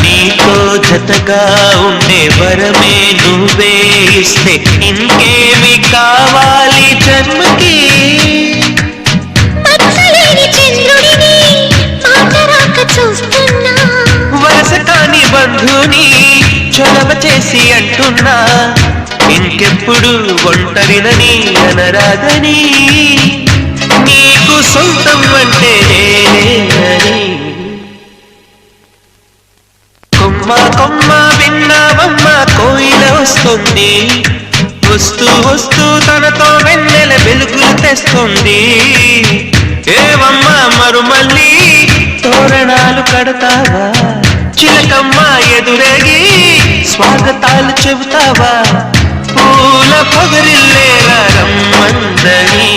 నీతో జతగా ఉండే వరమే నువ్వే ఇస్తే ఇంకేమి కావాలి జన్మకి వరస కాని బంధుని చొరవ చేసి అంటున్నా ఇంకెప్పుడు ఒంటరినని అనరాదని నీకు సొంతం అంటే నేనేనని కొమ్మ కొమ్మ విన్నావమ్మ కోయిల వస్తుంది వస్తూ వస్తూ తనతో వెన్నెల వెలుగులు తెస్తుంది ఏవమ్మ మరుమల్లి తోరణాలు కడతావా చిలకమ్మ ఎదురేగి స్వాగతాలు చెబుతావా పూల పొగరిల్లేలా రమ్మందని